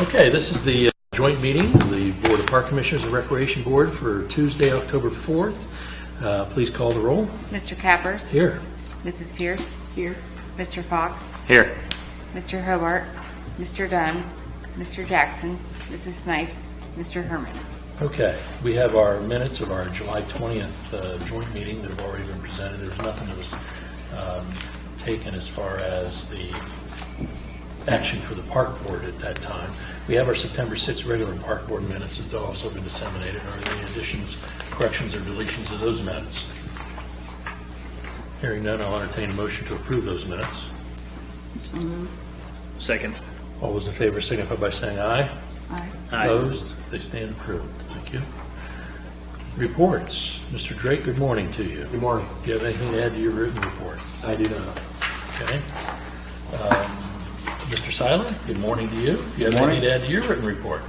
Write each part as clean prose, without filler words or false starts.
Okay, this is the joint meeting of the Board of Park Commissioners and Recreation Board for Tuesday, October 4th. Please call the roll. Mr. Cappers. Here. Mrs. Pierce. Here. Mr. Fox. Here. Mr. Hobart. Mr. Dunn. Mr. Jackson. Mrs. Snipes. Mr. Herman. Okay, we have our minutes of our July 20th joint meeting that have already been presented. There's nothing that was taken as far as the action for the park board at that time. We have our September 6th regular park board minutes that have also been disseminated. Are there any additions, corrections, or deletions of those minutes? Hearing none, I'll entertain a motion to approve those minutes. Second. All those in favor signify by saying aye. Aye. Aye. Opposed? They stand approved. Thank you. Reports. Mr. Drake, good morning to you. Good morning. Do you have anything to add to your written report? I do not. Okay. Mr. Silent, good morning to you. Do you have anything to add to your written report?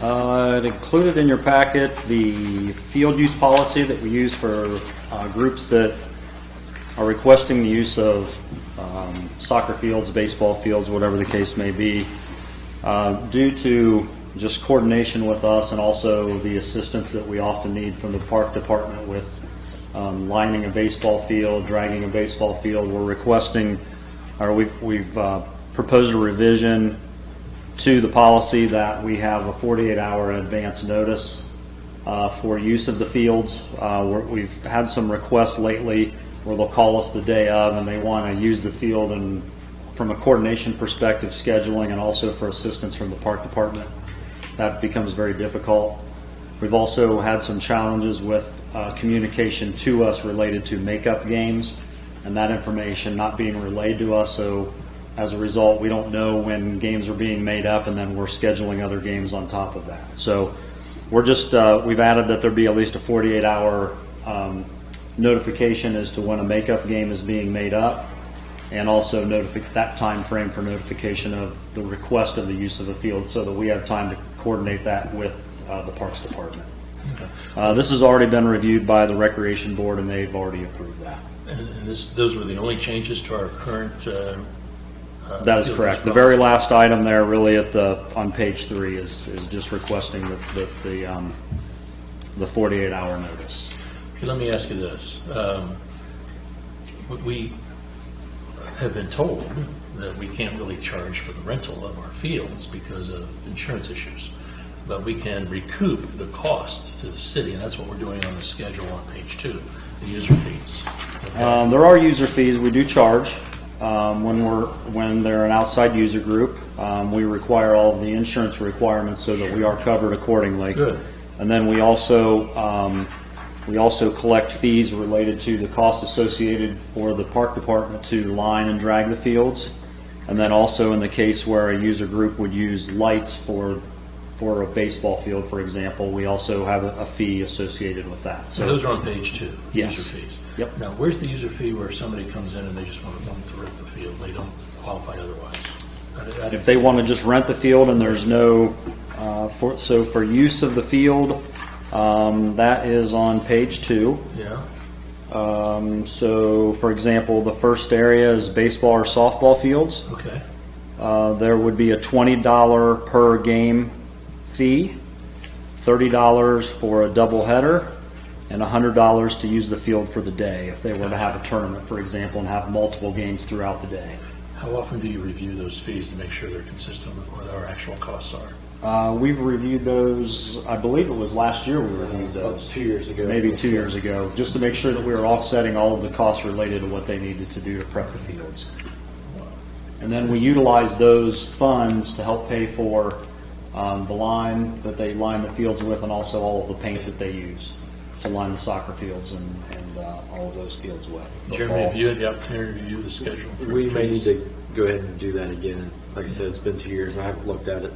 It included in your packet the field use policy that we use for groups that are requesting the use of soccer fields, baseball fields, whatever the case may be. Due to just coordination with us and also the assistance that we often need from the park department with lining a baseball field, dragging a baseball field, we're requesting, or we've proposed a revision to the policy that we have a 48-hour advance notice for use of the fields. We've had some requests lately where they'll call us the day of and they want to use the field, and from a coordination perspective, scheduling, and also for assistance from the park department, that becomes very difficult. We've also had some challenges with communication to us related to makeup games and that information not being relayed to us. So as a result, we don't know when games are being made up, and then we're scheduling other games on top of that. So we're just, we've added that there be at least a 48-hour notification as to when a makeup game is being made up, and also that time frame for notification of the request of the use of the field, so that we have time to coordinate that with the Parks Department. Okay. This has already been reviewed by the Recreation Board, and they've already approved that. And those were the only changes to our current that is correct. The very last item there, really on page 3, is just requesting the 48-hour notice. Okay, let me ask you this. We have been told that we can't really charge for the rental of our fields because of insurance issues, but we can recoup the cost to the city, and that's what we're doing on the schedule on page 2, the user fees. Okay. There are user fees we do charge when they're an outside user group. We require all of the insurance requirements so that we are covered accordingly. Good. And then we also collect fees related to the costs associated for the park department to line and drag the fields. And then also in the case where a user group would use lights for a baseball field, for example, we also have a fee associated with that. So those are on page 2, yes. User fees. Yep. Now, where's the user fee where somebody comes in and they just want to rent the field? They don't qualify otherwise. If they want to just rent the field and there's no, for use of the field, that is on page 2. Yeah. So, for example, the first area is baseball or softball fields. Okay. There would be a $20 per game fee, $30 for a doubleheader, and $100 to use the field for the day if they were to have a tournament, for example, and have multiple games throughout the day. How often do you review those fees to make sure they're consistent with what our actual costs are? We've reviewed those, I believe it was last year we reviewed those. 2 years ago. Maybe 2 years ago, just to make sure that we were offsetting all of the costs related to what they needed to do to prep the fields. And then we utilize those funds to help pay for the line that they line the fields with, and also all of the paint that they use to line the soccer fields and all of those fields with. Jeremy, have you had the opportunity to review the schedule? We may need to go ahead and do that again. Like I said, it's been 2 years. I haven't looked at it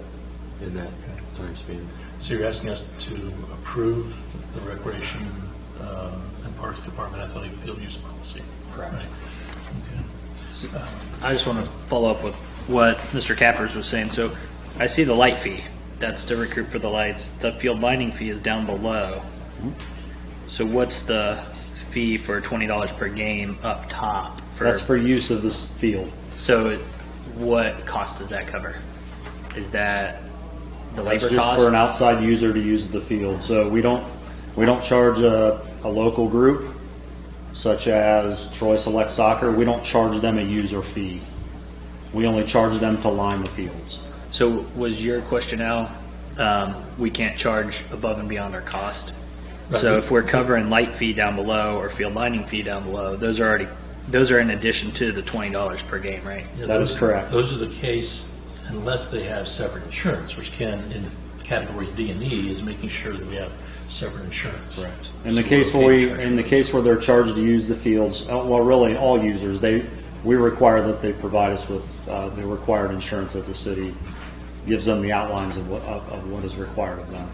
in that time span. So you're asking us to approve the Recreation and Parks Department athletic field use policy? Correct. Right. Okay. I just want to follow up with what Mr. Cappers was saying. So I see the light fee. That's to recoup for the lights. The field lining fee is down below. So what's the fee for $20 per game up top? That's for use of this field. So what cost does that cover? Is that the That's labor just cost? for an outside user to use the field. So we don't charge a local group such as Troy Select Soccer. We don't charge them a user fee. We only charge them to line the fields. So was your question, Al, we can't charge above and beyond our cost? Right. So if we're covering light fee down below or field lining fee down below, those are in addition to the $20 per game, right? Yeah, That is those- correct. Those are the case unless they have separate insurance, which can, in the categories D and E, is making sure that we have separate insurance. Correct. In the case where they're charged to use the fields, well, really all users, we require that they provide us with the required insurance that the city gives them the outlines of what is required of them.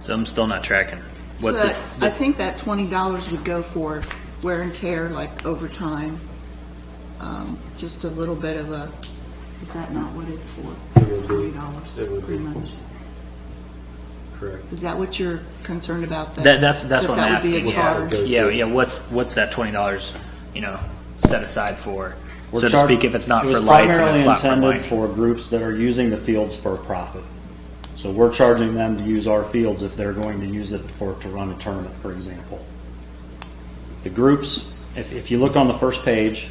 So I'm still not tracking. What's So it? I think that $20 would go for wear and tear, like overtime. Just a little bit of a, is that not what it's for? It would be. $20, It would be. pretty much. Correct. Is that what you're concerned about? That's what I'm That would asking. be a charge? Yeah. What's that $20? Set aside for, We're so to charged- speak, if it's not it for was lights and primarily it's not for intended lighting. for groups that are using the fields for a profit. So we're charging them to use our fields if they're going to use it to run a tournament, for example. The groups, if you look on the first page,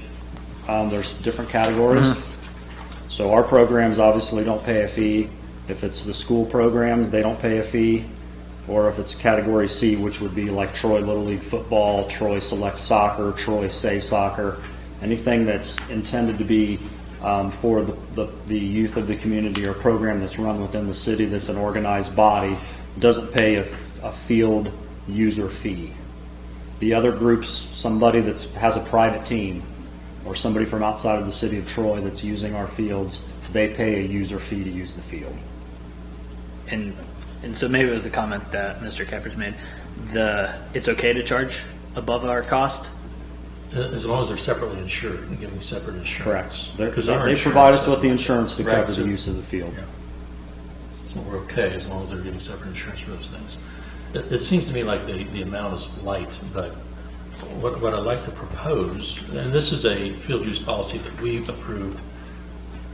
there's different categories. Mm-hmm. So our programs obviously don't pay a fee. If it's the school programs, they don't pay a fee. Or if it's category C, which would be like Troy Little League Football, Troy Select Soccer, Troy Say Soccer, anything that's intended to be for the youth of the community or program that's run within the city that's an organized body, doesn't pay a field user fee. The other groups, somebody that has a private team or somebody from outside of the city of Troy that's using our fields, they pay a user fee to use the field. And so maybe it was the comment that Mr. Cappers made. It's okay to charge above our cost. As long as they're separately insured and giving separate insurance. Correct. They Because our provide insurance us with the doesn't- insurance to Right, cover so- the use of the field. Yeah. So we're okay as long as they're getting separate insurance for those things. It seems to me like the amount is light, but what I'd like to propose, and this is a field use policy that we approved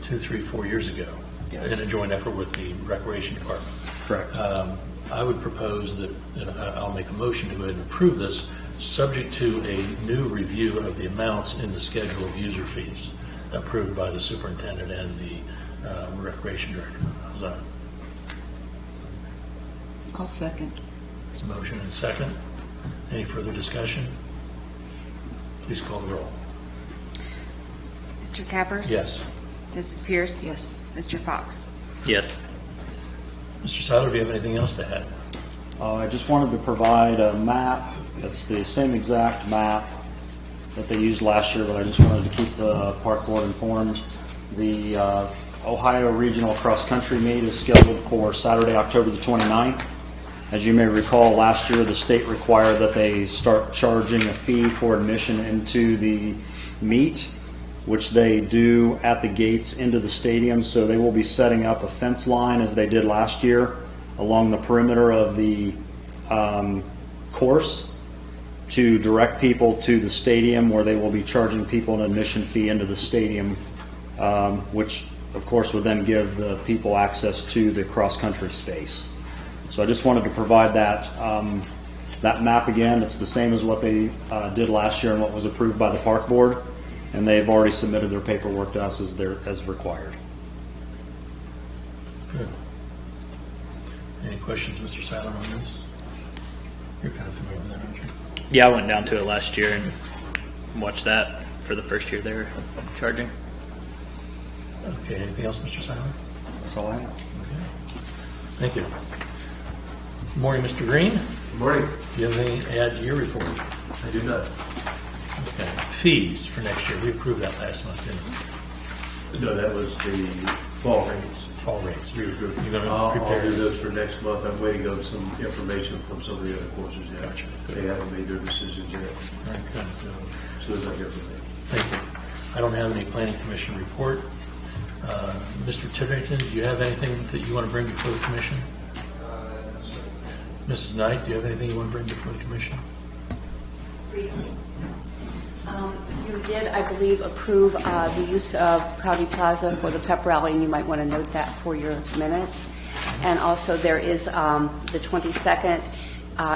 2, 3, 4 years ago in a joint effort with the Recreation Department. Correct. I would propose that, I'll make a motion to go ahead and approve this, subject to a new review of the amounts in the schedule of user fees approved by the superintendent and the recreation director. How's that? I'll second. There's a motion and a second. Any further discussion? Please call the roll. Mr. Cappers? Yes. Mrs. Pierce? Yes. Mr. Fox? Yes. Mr. Seiler, do you have anything else to add? I just wanted to provide a map. It's the same exact map that they used last year, but I just wanted to keep the park board informed. The Ohio Regional Cross Country Meet is scheduled for Saturday, October the 29th. As you may recall, last year the state required that they start charging a fee for admission into the meet, which they do at the gates into the stadium. So they will be setting up a fence line as they did last year along the perimeter of the course to direct people to the stadium, where they will be charging people an admission fee into the stadium, which of course would then give the people access to the cross-country space. So I just wanted to provide that map again. It's the same as what they did last year and what was approved by the park board, and they've already submitted their paperwork to us as required. Good. Any questions, Mr. Seiler, on this? You're kind of familiar with that, aren't you? Yeah, I went down to it last year and watched that for the first year they were charging. Okay, anything else, Mr. Seiler? That's all I have. Okay. Thank you. Good morning, Mr. Green. Good morning. Do you have anything to add to your report? I do not. Okay. Fees for next year. We approved that last month, didn't we? No, that was the fall rates. Fall rates. You're going to I'll prepare do those. those for next month. I'm waiting on some information from some of the other courses yet. Gotcha. Good. They haven't made their decisions yet. All right, good. As soon as I hear from them. Thank you. I don't have any planning commission report. Mr. Tiverton, do you have anything that you want to bring before the commission? Mrs. Knight, do you have anything you want to bring before the commission? Briefly. You did, I believe, approve the use of Proudy Plaza for the pep rally, and you might want to note that for your minutes. And also, there is the 22nd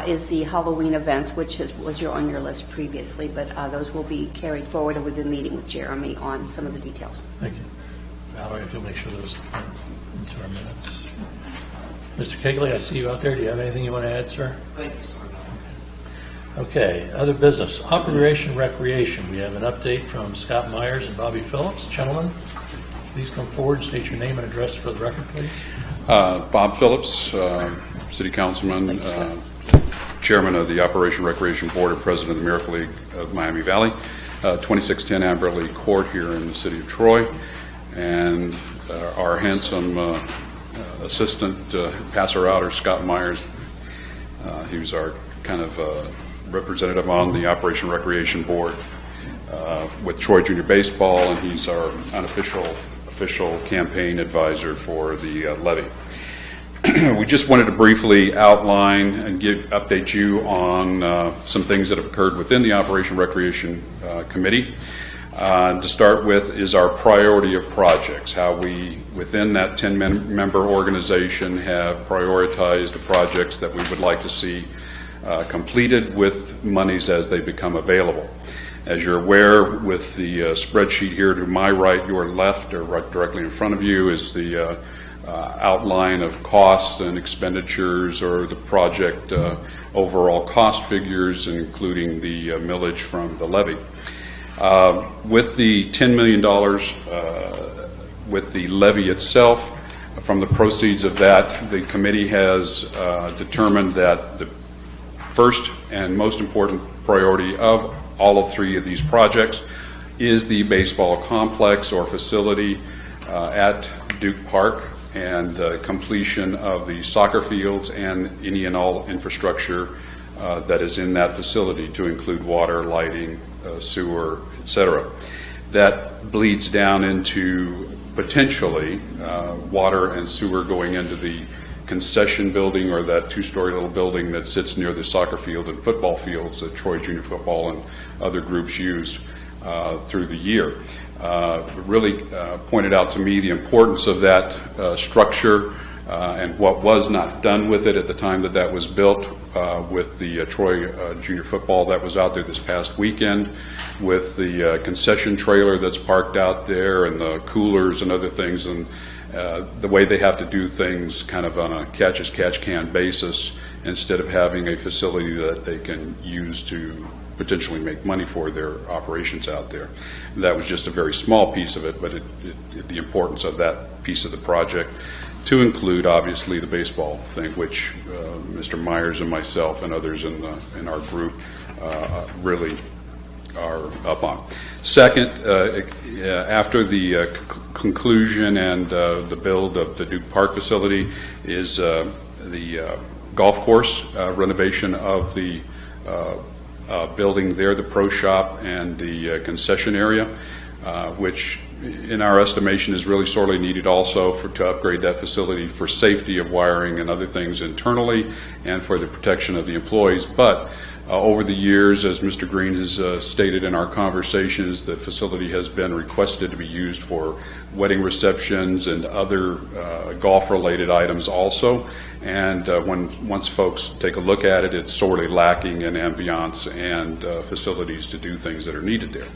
is the Halloween events, which was on your list previously, but those will be carried forward, and we've been meeting with Jeremy on some of the details. Thank you. Valerie, if you'll make sure those are into our minutes. Mr. Kegley, I see you out there. Do you have anything you want to add, sir? Thank you, sir. Okay, other business. Operation Recreation. We have an update from Scott Myers and Bobby Phillips. Gentlemen, please come forward and state your name and address for the record, please. Bob Phillips, City Councilman, Chairman of the Operation Recreation Board and President of the Miracle League of Miami Valley, 2610 Amberley Court here in the city of Troy. And our handsome assistant passer outer, Scott Myers, he was our kind of representative on the Operation Recreation Board with Troy Junior Baseball, and he's our unofficial campaign advisor for the levy. We just wanted to briefly outline and update you on some things that have occurred within the Operation Recreation Committee. To start with is our priority of projects, how we, within that 10-member organization, have prioritized the projects that we would like to see completed with monies as they become available. As you're aware, with the spreadsheet here to my right, your left, or right directly in front of you, is the outline of costs and expenditures, or the project overall cost figures, including the millage from the levy. With the $10 million with the levy itself, from the proceeds of that, the committee has determined that the first and most important priority of all of three of these projects is the baseball complex or facility at Duke Park, and completion of the soccer fields and any and all infrastructure that is in that facility, to include water, lighting, sewer, etc. That bleeds down into potentially water and sewer going into the concession building, or that two-story little building that sits near the soccer field and football fields that Troy Junior Football and other groups use through the year. Really pointed out to me the importance of that structure and what was not done with it at the time that that was built, with the Troy Junior Football that was out there this past weekend, with the concession trailer that's parked out there, and the coolers and other things, and the way they have to do things kind of on a catch-as-catch-can basis, instead of having a facility that they can use to potentially make money for their operations out there. And that was just a very small piece of it, but the importance of that piece of the project, to include obviously the baseball thing, which Mr. Myers and myself and others in our group really are up on. Second, after the conclusion and the build of the Duke Park facility, is the golf course renovation of the building there, the pro shop and the concession area, which in our estimation is really sorely needed also to upgrade that facility for safety of wiring and other things internally, and for the protection of the employees. But over the years, as Mr. Green has stated in our conversations, the facility has been requested to be used for wedding receptions and other golf-related items also. And once folks take a look at it, it's sorely lacking in ambiance and facilities to do things that are needed there.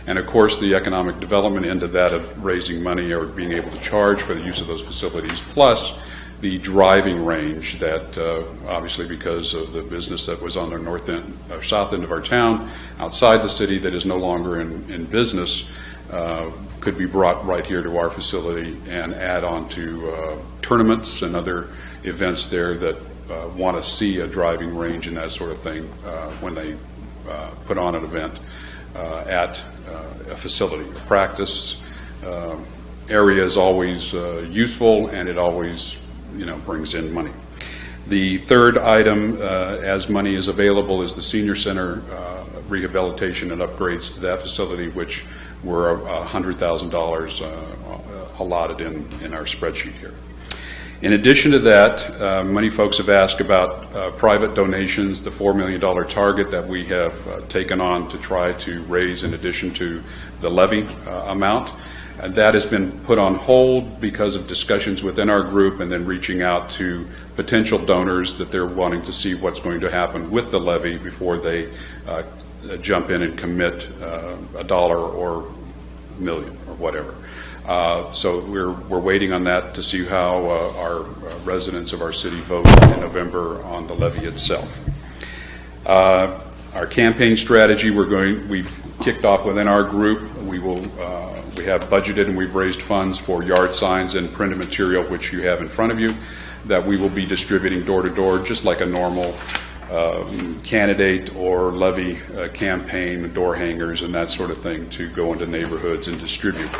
And of course, the economic development end of that, of raising money or being able to charge for the use of those facilities, plus the driving range that obviously, because of the business that was on the north end or south end of our town outside the city that is no longer in business, could be brought right here to our facility and add on to tournaments and other events there that want to see a driving range and that sort of thing when they put on an event at a facility. A practice area is always useful, and it always brings in money. The third item, as money is available, is the senior center rehabilitation and upgrades to that facility, which were $100,000 allotted in our spreadsheet here. In addition to that, many folks have asked about private donations, the $4 million target that we have taken on to try to raise in addition to the levy amount. And that has been put on hold because of discussions within our group and then reaching out to potential donors that they're wanting to see what's going to happen with the levy before they jump in and commit $1 or $1 million or whatever. So we're waiting on that to see how our residents of our city vote in November on the levy itself. Our campaign strategy, we've kicked off within our group. We have budgeted and we've raised funds for yard signs and printed material, which you have in front of you, that we will be distributing door to door, just like a normal candidate or levy campaign, door hangers and that sort of thing, to go into neighborhoods and distribute.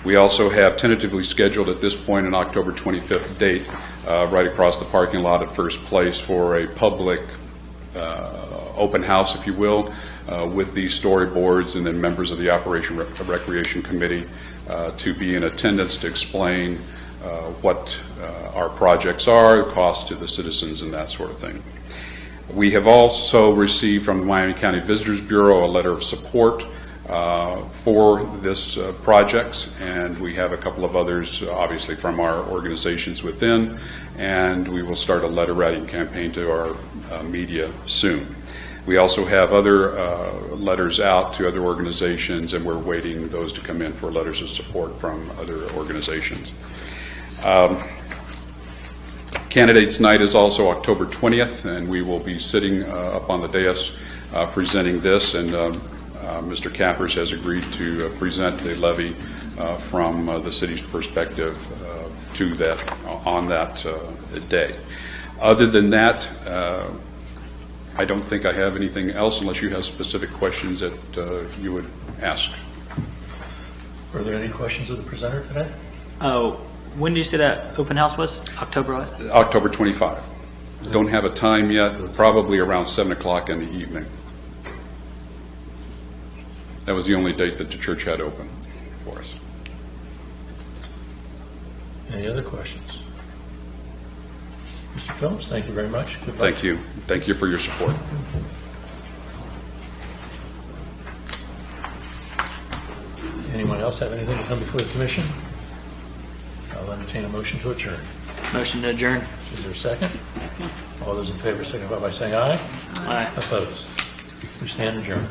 We also have tentatively scheduled at this point an October 25th date right across the parking lot at First Place for a public open house, if you will, with these storyboards and then members of the Operation Recreation Committee to be in attendance to explain what our projects are, the cost to the citizens and that sort of thing. We have also received from the Miami County Visitors Bureau a letter of support for this project, and we have a couple of others, obviously, from our organizations within, and we will start a letter writing campaign to our media soon. We also have other letters out to other organizations, and we're waiting those to come in for letters of support from other organizations. Candidates Night is also October 20th, and we will be sitting up on the dais presenting this, and Mr. Cappers has agreed to present the levy from the city's perspective to that on that day. Other than that, I don't think I have anything else unless you have specific questions that you would ask. Were there any questions of the presenter today? Oh, when did you say that open house was? October what? October 25. Don't have a time yet, probably around 7 o'clock in the evening. That was the only date that the church had open for us. Any other questions? Mr. Phillips, thank you very much. Good luck. Thank you. Thank you for your support. Anyone else have anything to come before the commission? I'll entertain a motion to adjourn. Motion to adjourn. Is there a second? Second. All those in favor signify by saying aye. Aye. Opposed? We stand adjourned.